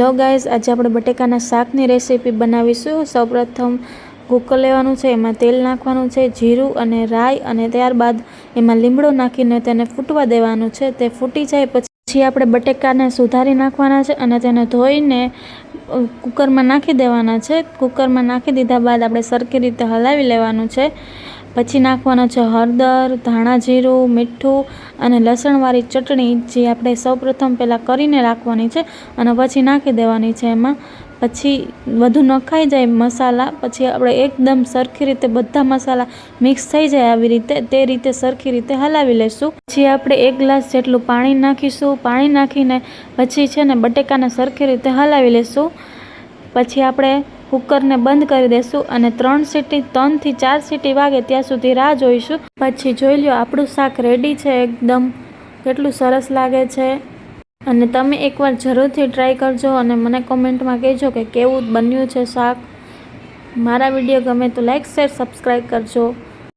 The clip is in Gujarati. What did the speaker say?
હેલો ગાઈઝ, આજે આપણે બટેકાના શાકની રેસીપી બનાવીશું। સૌપ્રથમ કુકર લેવાનું છે, એમાં તેલ નાખવાનું છે, જીરું અને રાઈ, અને ત્યારબાદ એમાં લીમડો નાખીને તેને ફૂટવા દેવાનું છે। તે ફૂટી જાય પછી આપણે બટેકાને સુધારી નાખવાના છે અને તેને ધોઈને કુકરમાં નાખી દેવાના છે। કુકરમાં નાખી દીધા બાદ આપણે સરખી રીતે હલાવી લેવાનું છે। પછી નાખવાનો છે હળદર, ધાણા જીરું, મીઠું અને લસણવાળી ચટણી, જે આપણે સૌપ્રથમ પહેલાં કરીને રાખવાની છે અને પછી નાખી દેવાની છે એમાં। પછી બધું નખાઈ જાય મસાલા, પછી આપણે એકદમ સરખી રીતે બધા મસાલા મિક્સ થઈ જાય આવી રીતે, તે રીતે સરખી રીતે હલાવી લઈશું। પછી આપણે 1 ગ્લાસ જેટલું પાણી નાખીશું। પાણી નાખીને પછી છે ને બટેકાને સરખી રીતે હલાવી લઈશું। પછી આપણે કુકરને બંધ કરી દઈશું અને 3 થી 4 સીટી વાગે ત્યાં સુધી રાહ જોઈશું। પછી જોઈ લો, આપણું શાક રેડી છે એકદમ, કેટલું સરસ લાગે છે। અને તમે એકવાર જરૂરથી ટ્રાય કરજો અને મને કોમેન્ટમાં કહેજો કે કેવું બન્યું છે શાક। મારા વિડીયો ગમે તો લાઈક, શેર, સબસ્ક્રાઈબ કરજો।